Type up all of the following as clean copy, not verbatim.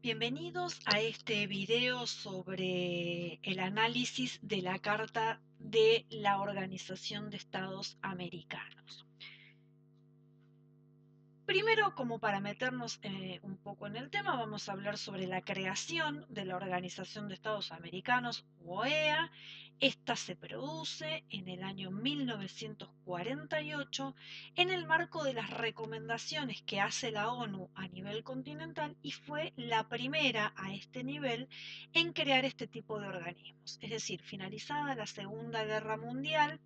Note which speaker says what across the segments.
Speaker 1: Bienvenidos a este video sobre el análisis de la Carta de la Organización de Estados Americanos. Primero, como para meternos un poco en el tema, vamos a hablar sobre la creación de la Organización de Estados Americanos, OEA. Esta se produce en el año 1948 en el marco de las recomendaciones que hace la ONU a nivel continental y fue la primera a este nivel en crear este tipo de organismos. Es decir, finalizada la Segunda Guerra Mundial,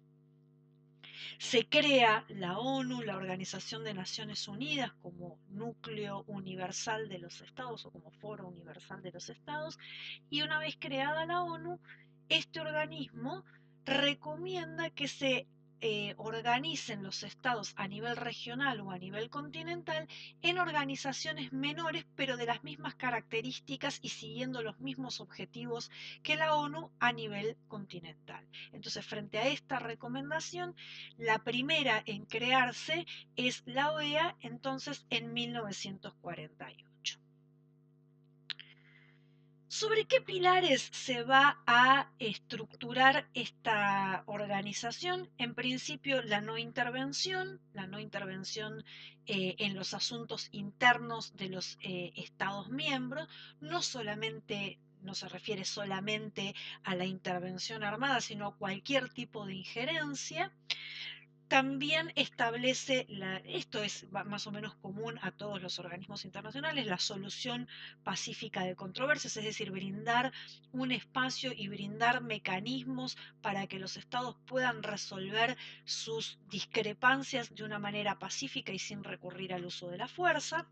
Speaker 1: se crea la ONU, la Organización de Naciones Unidas, como núcleo universal de los estados o como foro universal de los estados, y una vez creada la ONU, este organismo recomienda que se organicen los estados a nivel regional o a nivel continental en organizaciones menores, pero de las mismas características y siguiendo los mismos objetivos que la ONU a nivel continental. Entonces, frente a esta recomendación, la primera en crearse es la OEA, entonces en 1948. ¿Sobre qué pilares se va a estructurar esta organización? En principio, la no intervención en los asuntos internos de los Estados miembros, no se refiere solamente a la intervención armada, sino a cualquier tipo de injerencia. También establece, esto es más o menos común a todos los organismos internacionales, la solución pacífica de controversias, es decir, brindar un espacio y brindar mecanismos para que los estados puedan resolver sus discrepancias de una manera pacífica y sin recurrir al uso de la fuerza.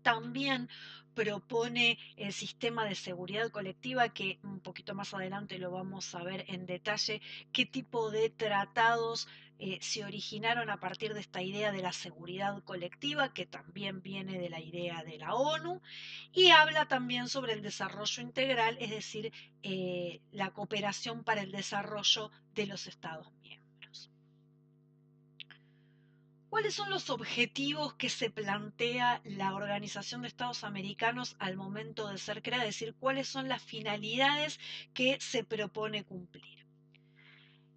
Speaker 1: También propone el sistema de seguridad colectiva, que un poquito más adelante lo vamos a ver en detalle, qué tipo de tratados se originaron a partir de esta idea de la seguridad colectiva, que también viene de la idea de la ONU, y habla también sobre el desarrollo integral, es decir, la cooperación para el desarrollo de los Estados miembros. ¿Cuáles son los objetivos que se plantea la Organización de Estados Americanos al momento de ser creada? Es decir, ¿cuáles son las finalidades que se propone cumplir?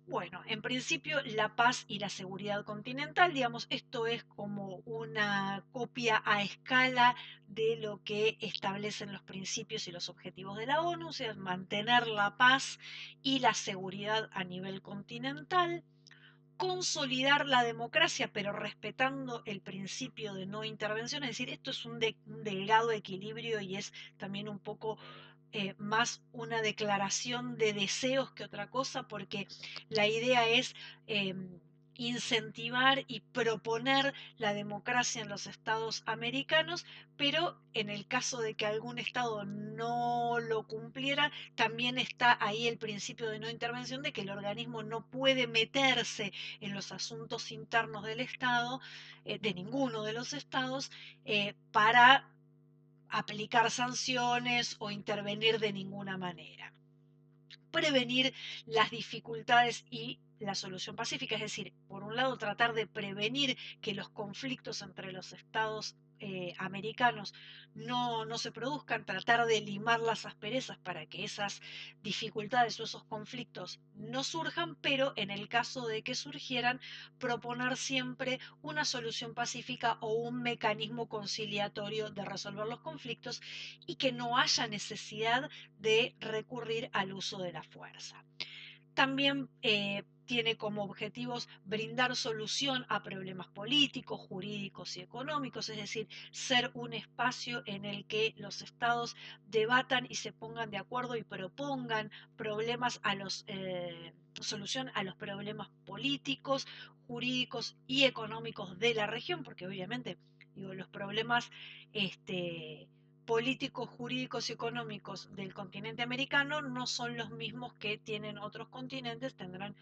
Speaker 1: Bueno, en principio la paz y la seguridad continental, digamos, esto es como una copia a escala de lo que establecen los principios y los objetivos de la ONU, o sea, mantener la paz y la seguridad a nivel continental, consolidar la democracia, pero respetando el principio de no intervención, es decir, esto es un delgado equilibrio y es también un poco más una declaración de deseos que otra cosa, porque la idea es incentivar y proponer la democracia en los estados americanos, pero en el caso de que algún estado no lo cumpliera, también está ahí el principio de no intervención, de que el organismo no puede meterse en los asuntos internos del estado, de ninguno de los estados, para aplicar sanciones o intervenir de ninguna manera. Prevenir las dificultades y la solución pacífica, es decir, por un lado tratar de prevenir que los conflictos entre los estados americanos no se produzcan, tratar de limar las asperezas para que esas dificultades o esos conflictos no surjan, pero en el caso de que surgieran, proponer siempre una solución pacífica o un mecanismo conciliatorio de resolver los conflictos y que no haya necesidad de recurrir al uso de la fuerza. También tiene como objetivos brindar solución a problemas políticos, jurídicos y económicos, es decir, ser un espacio en el que los estados debatan y se pongan de acuerdo y propongan problemas solución a los problemas políticos, jurídicos y económicos de la región, porque obviamente los problemas políticos, jurídicos y económicos del continente americano no son los mismos que tienen otros continentes, tendrán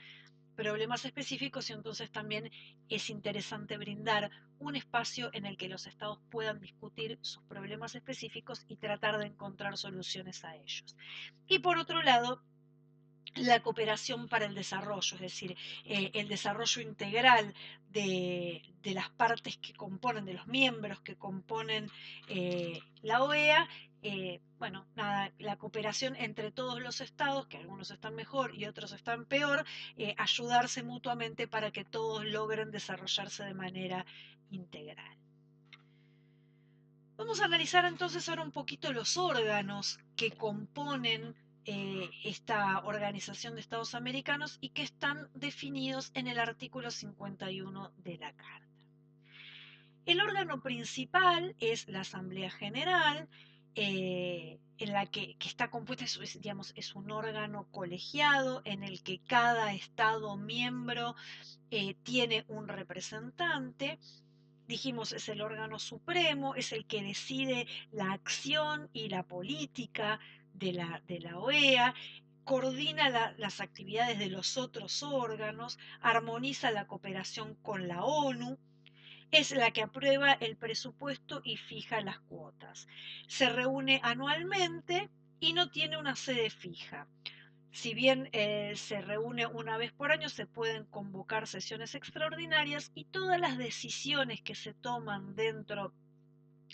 Speaker 1: problemas específicos y entonces también es interesante brindar un espacio en el que los estados puedan discutir sus problemas específicos y tratar de encontrar soluciones a ellos. Y por otro lado, la cooperación para el desarrollo, es decir, el desarrollo integral de las partes que componen, de los miembros que componen la OEA, bueno, nada, la cooperación entre todos los estados, que algunos están mejor y otros están peor, ayudarse mutuamente para que todos logren desarrollarse de manera integral. Vamos a analizar entonces ahora un poquito los órganos que componen esta Organización de Estados Americanos y que están definidos en el artículo 51 de la Carta. El órgano principal es la Asamblea General, en la que está compuesta, digamos, es un órgano colegiado en el que cada Estado miembro tiene un representante. Dijimos, es el órgano supremo, es el que decide la acción y la política de la OEA, coordina las actividades de los otros órganos, armoniza la cooperación con la ONU, es la que aprueba el presupuesto y fija las cuotas. Se reúne anualmente y no tiene una sede fija. Si bien se reúne una vez por año, se pueden convocar sesiones extraordinarias y todas las decisiones que se toman dentro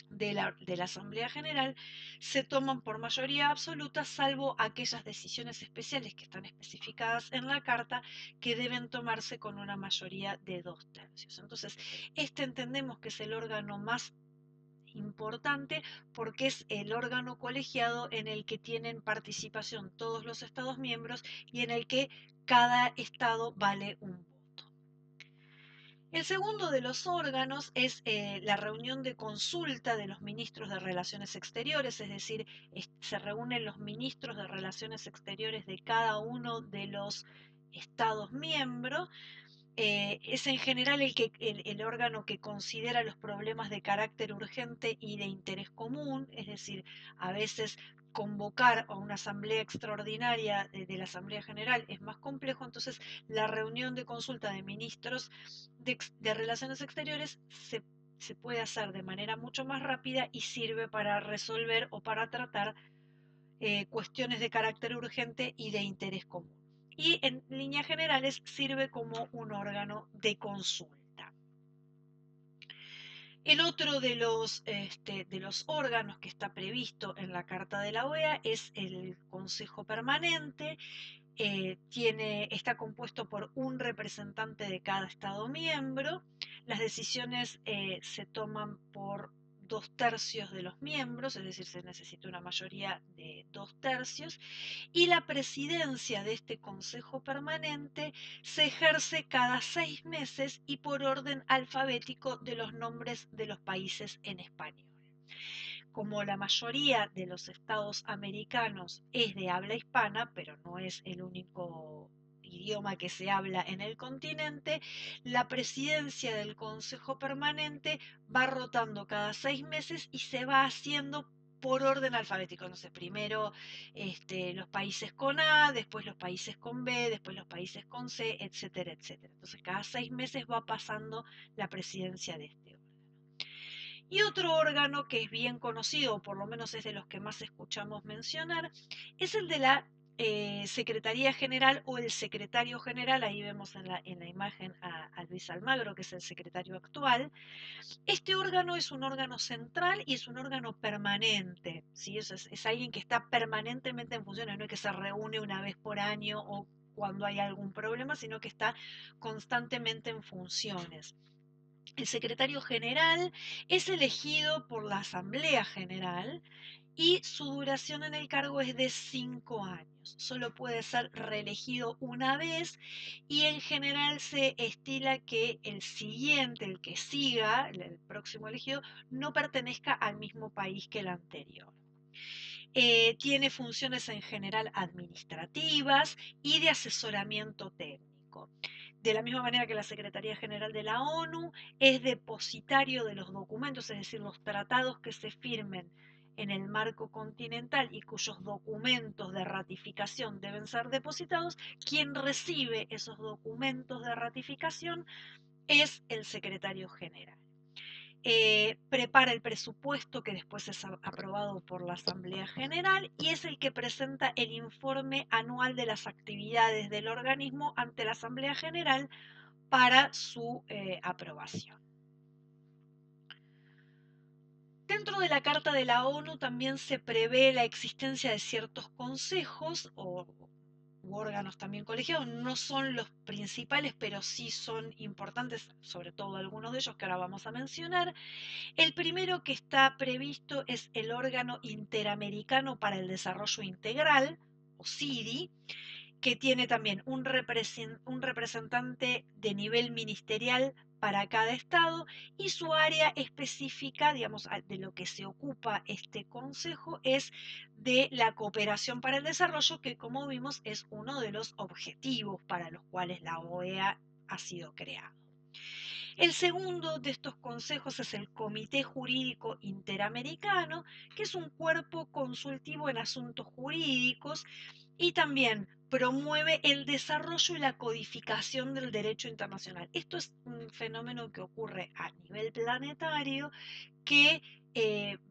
Speaker 1: de la Asamblea General se toman por mayoría absoluta, salvo aquellas decisiones especiales que están especificadas en la Carta que deben tomarse con una mayoría de 2/3. Entonces, este entendemos que es el órgano más importante porque es el órgano colegiado en el que tienen participación todos los Estados miembros y en el que cada Estado vale un voto. El segundo de los órganos es la reunión de consulta de los ministros de Relaciones Exteriores, es decir, se reúnen los ministros de Relaciones Exteriores de cada uno de los Estados miembros. Es en general el órgano que considera los problemas de carácter urgente y de interés común, es decir, a veces convocar a una asamblea extraordinaria de la Asamblea General es más complejo, entonces la reunión de consulta de ministros de Relaciones Exteriores se puede hacer de manera mucho más rápida y sirve para resolver o para tratar cuestiones de carácter urgente y de interés común. Y en líneas generales sirve como un órgano de consulta. El otro de los órganos que está previsto en la Carta de la OEA es el Consejo Permanente. Está compuesto por un representante de cada Estado miembro. Las decisiones se toman por 2/3 de los miembros, es decir, se necesita una mayoría de 2/3, y la presidencia de este Consejo Permanente se ejerce cada 6 meses y por orden alfabético de los nombres de los países en español. Como la mayoría de los estados americanos es de habla hispana, pero no es el único idioma que se habla en el continente, la presidencia del Consejo Permanente va rotando cada 6 meses y se va haciendo por orden alfabético. No sé, primero los países con A, después los países con B, después los países con C, etcétera, etcétera. Entonces cada 6 meses va pasando la presidencia de este órgano. Y otro órgano que es bien conocido, o por lo menos es de los que más escuchamos mencionar, es el de la Secretaría General o el Secretario General. Ahí vemos en la imagen a Luis Almagro, que es el secretario actual. Este órgano es un órgano central y es un órgano permanente, ¿sí? Es alguien que está permanentemente en funciones, no es que se reúne una vez por año o cuando hay algún problema, sino que está constantemente en funciones. El secretario general es elegido por la Asamblea General y su duración en el cargo es de 5 años. Solo puede ser reelegido una vez y en general se estila que el siguiente, el que siga, el próximo elegido, no pertenezca al mismo país que el anterior. Tiene funciones en general administrativas y de asesoramiento técnico. De la misma manera que la Secretaría General de la ONU es depositario de los documentos, es decir, los tratados que se firmen en el marco continental y cuyos documentos de ratificación deben ser depositados, quien recibe esos documentos de ratificación es el secretario general. Prepara el presupuesto que después es aprobado por la Asamblea General y es el que presenta el informe anual de las actividades del organismo ante la Asamblea General para su aprobación. Dentro de la Carta de la ONU también se prevé la existencia de ciertos consejos u órganos también colegiados. No son los principales, pero sí son importantes, sobre todo algunos de ellos que ahora vamos a mencionar. El primero que está previsto es el Órgano Interamericano para el Desarrollo Integral, o CIDI, que tiene también un representante de nivel ministerial para cada estado, y su área específica, digamos, de lo que se ocupa este consejo es de la cooperación para el desarrollo, que como vimos es uno de los objetivos para los cuales la OEA ha sido creada. El segundo de estos consejos es el Comité Jurídico Interamericano, que es un cuerpo consultivo en asuntos jurídicos y también promueve el desarrollo y la codificación del derecho internacional. Esto es un fenómeno que ocurre a nivel planetario, que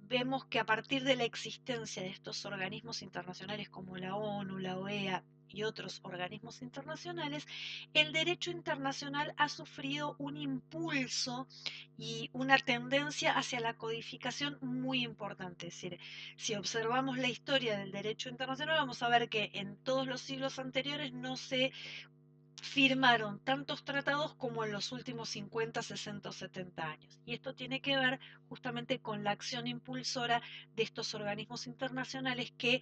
Speaker 1: vemos que a partir de la existencia de estos organismos internacionales como la ONU, la OEA y otros organismos internacionales, el derecho internacional ha sufrido un impulso y una tendencia hacia la codificación muy importante. Es decir, si observamos la historia del derecho internacional, vamos a ver que en todos los siglos anteriores no se firmaron tantos tratados como en los últimos 50, 60 o 70 años. Y esto tiene que ver justamente con la acción impulsora de estos organismos internacionales que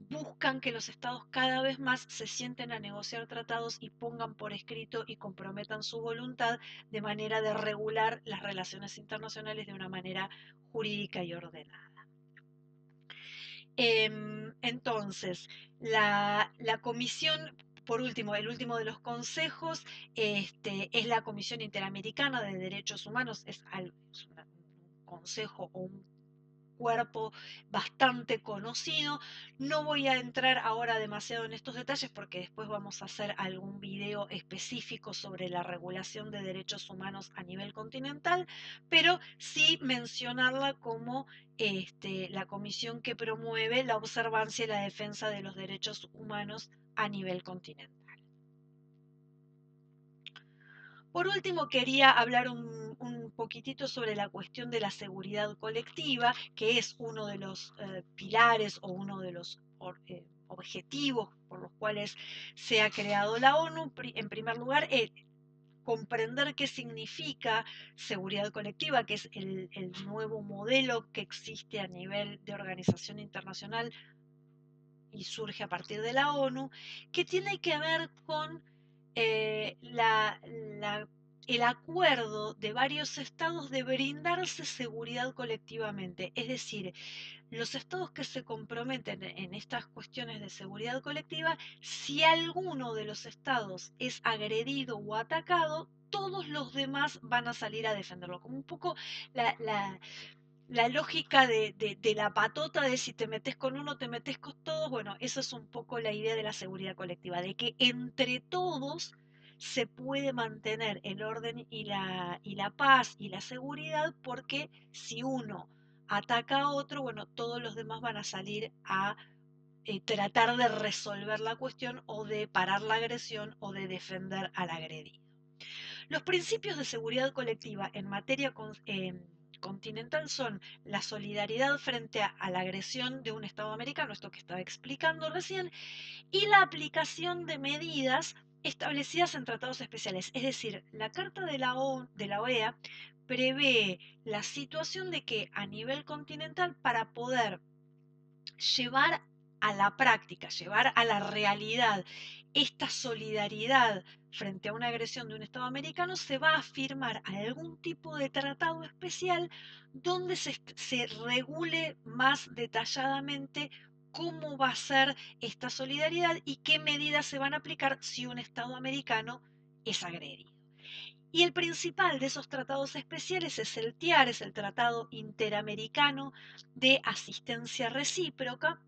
Speaker 1: buscan que los estados cada vez más se sienten a negociar tratados y pongan por escrito y comprometan su voluntad de manera de regular las relaciones internacionales de una manera jurídica y ordenada. Entonces, la comisión, por último, el último de los consejos, es la Comisión Interamericana de Derechos Humanos, es un consejo o un cuerpo bastante conocido. No voy a entrar ahora demasiado en estos detalles porque después vamos a hacer algún video específico sobre la regulación de derechos humanos a nivel continental, pero sí mencionarla como la comisión que promueve la observancia y la defensa de los derechos humanos a nivel continental. Por último, quería hablar un poquitito sobre la cuestión de la seguridad colectiva, que es uno de los pilares o uno de los objetivos por los cuales se ha creado la ONU. En primer lugar, comprender qué significa seguridad colectiva, que es el nuevo modelo que existe a nivel de organización internacional y surge a partir de la ONU, que tiene que ver con el acuerdo de varios estados de brindarse seguridad colectivamente. Es decir, los estados que se comprometen en estas cuestiones de seguridad colectiva, si alguno de los estados es agredido o atacado, todos los demás van a salir a defenderlo. Como un poco la, la, la lógica de la patota de si te metes con uno, te metes con todos. Bueno, eso es un poco la idea de la seguridad colectiva, de que entre todos se puede mantener el orden y la paz y la seguridad, porque si uno ataca a otro, bueno, todos los demás van a salir a tratar de resolver la cuestión o de parar la agresión o de defender al agredido. Los principios de seguridad colectiva en materia continental son la solidaridad frente a la agresión de un Estado americano, esto que estaba explicando recién, y la aplicación de medidas establecidas en tratados especiales. Es decir, la Carta de la OEA prevé la situación de que a nivel continental, para poder llevar a la práctica, llevar a la realidad esta solidaridad frente a una agresión de un Estado americano, se va a firmar algún tipo de tratado especial donde se regule más detalladamente cómo va a ser esta solidaridad y qué medidas se van a aplicar si un Estado americano es agredido. Y el principal de esos tratados especiales es el TIAR, es el Tratado Interamericano de Asistencia Recíproca.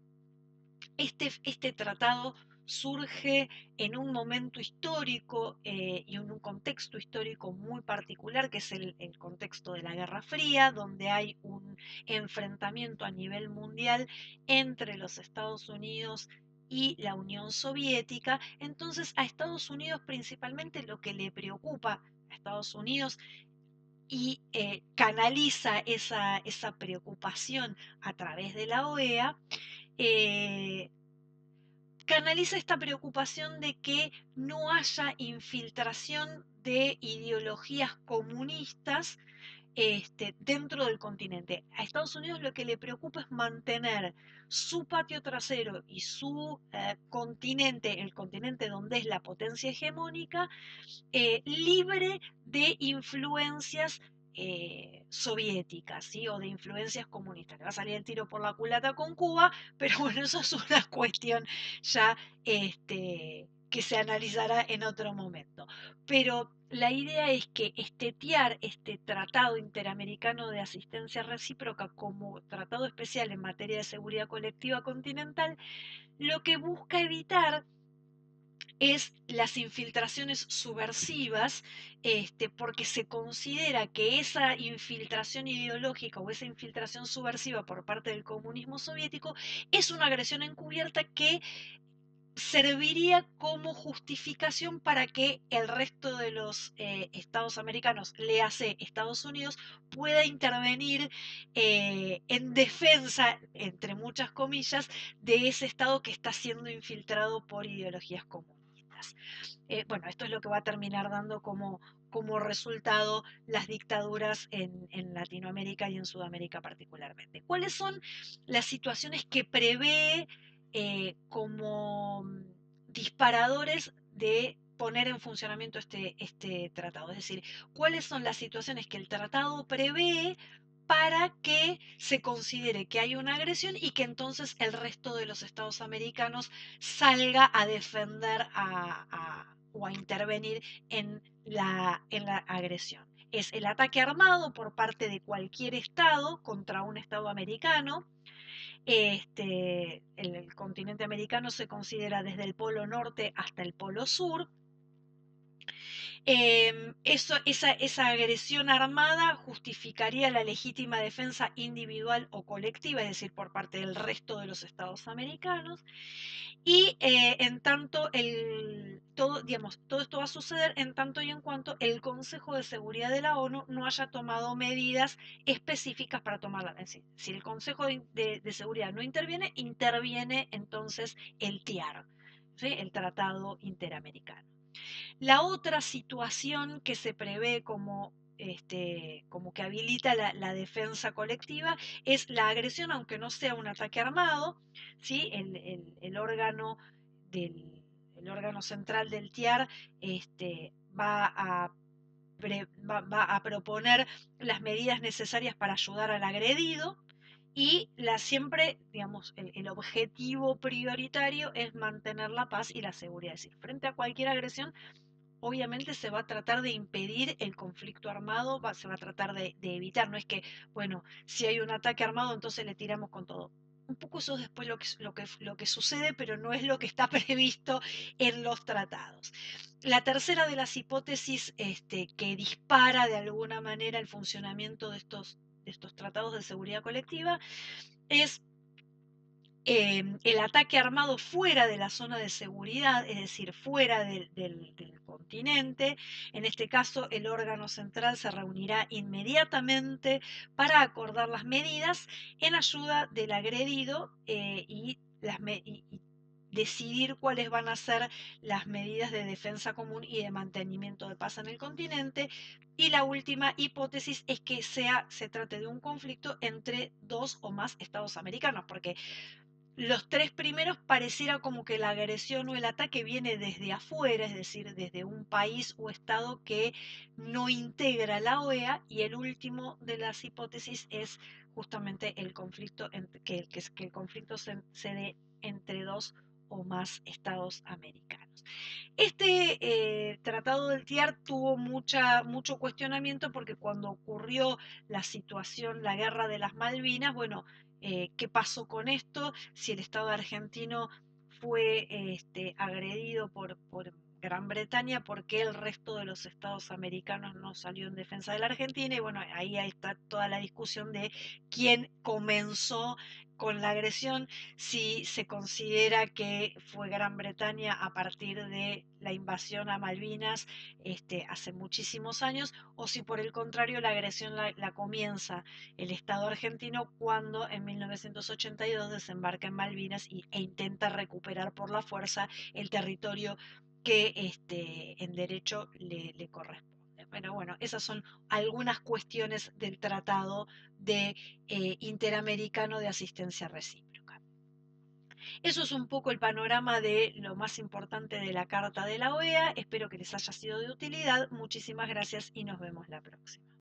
Speaker 1: Este tratado surge en un momento histórico y en un contexto histórico muy particular, que es el contexto de la Guerra Fría, donde hay un enfrentamiento a nivel mundial entre los Estados Unidos y la Unión Soviética. Entonces, a Estados Unidos principalmente lo que le preocupa a Estados Unidos y canaliza esa preocupación a través de la OEA, canaliza esta preocupación de que no haya infiltración de ideologías comunistas dentro del continente. A Estados Unidos lo que le preocupa es mantener su patio trasero y su continente, el continente donde es la potencia hegemónica, libre de influencias soviéticas, ¿sí? O de influencias comunistas. Le va a salir el tiro por la culata con Cuba, pero bueno, eso es una cuestión ya que se analizará en otro momento. Pero la idea es que estetear este Tratado Interamericano de Asistencia Recíproca como tratado especial en materia de seguridad colectiva continental, lo que busca evitar es las infiltraciones subversivas, porque se considera que esa infiltración ideológica o esa infiltración subversiva por parte del comunismo soviético es una agresión encubierta que serviría como justificación para que el resto de los estados americanos, léase Estados Unidos, pueda intervenir en defensa, entre muchas comillas, de ese estado que está siendo infiltrado por ideologías comunistas. Bueno, esto es lo que va a terminar dando como resultado las dictaduras en Latinoamérica y en Sudamérica particularmente. ¿Cuáles son las situaciones que prevé como disparadores de poner en funcionamiento este tratado? Es decir, ¿cuáles son las situaciones que el tratado prevé para que se considere que hay una agresión y que entonces el resto de los estados americanos salga a defender o a intervenir en la agresión? Es el ataque armado por parte de cualquier estado contra un estado americano. El continente americano se considera desde el polo norte hasta el polo sur. Esa agresión armada justificaría la legítima defensa individual o colectiva, es decir, por parte del resto de los estados americanos. Y en tanto, todo esto va a suceder en tanto y en cuanto el Consejo de Seguridad de la ONU no haya tomado medidas específicas para tomarla. Es decir, si el Consejo de Seguridad no interviene, interviene entonces el TIAR, ¿sí? El Tratado Interamericano. La otra situación que se prevé como que habilita la defensa colectiva es la agresión, aunque no sea un ataque armado, ¿sí? El órgano el órgano central del TIAR va a proponer las medidas necesarias para ayudar al agredido y siempre, digamos, el objetivo prioritario es mantener la paz y la seguridad. Es decir, frente a cualquier agresión, obviamente se va a tratar de impedir el conflicto armado, se va a tratar de evitar, no es que, bueno, si hay un ataque armado, entonces le tiramos con todo. Un poco eso es después lo que sucede, pero no es lo que está previsto en los tratados. La tercera de las hipótesis que dispara de alguna manera el funcionamiento de estos tratados de seguridad colectiva es el ataque armado fuera de la zona de seguridad, es decir, fuera del continente. En este caso, el órgano central se reunirá inmediatamente para acordar las medidas en ayuda del agredido y decidir cuáles van a ser las medidas de defensa común y de mantenimiento de paz en el continente. Y la última hipótesis es que se trate de un conflicto entre dos o más estados americanos, porque los tres primeros pareciera como que la agresión o el ataque viene desde afuera, es decir, desde un país o estado que no integra la OEA, y el último de las hipótesis es justamente el conflicto, que el conflicto se dé entre dos o más estados americanos. Tratado del TIAR tuvo mucho cuestionamiento porque cuando ocurrió la situación, la guerra de las Malvinas, bueno, ¿qué pasó con esto? Si el Estado argentino fue agredido por Gran Bretaña, ¿por qué el resto de los estados americanos no salió en defensa de la Argentina? Y bueno, ahí está toda la discusión de quién comenzó con la agresión, si se considera que fue Gran Bretaña a partir de la invasión a Malvinas hace muchísimos años, o si por el contrario la agresión la comienza el Estado argentino cuando en 1982 desembarca en Malvinas e intenta recuperar por la fuerza el territorio que en derecho le corresponde. Bueno, esas son algunas cuestiones del Tratado de Interamericano de Asistencia Recíproca. Eso es un poco el panorama de lo más importante de la Carta de la OEA. Espero que les haya sido de utilidad. Muchísimas gracias y nos vemos la próxima.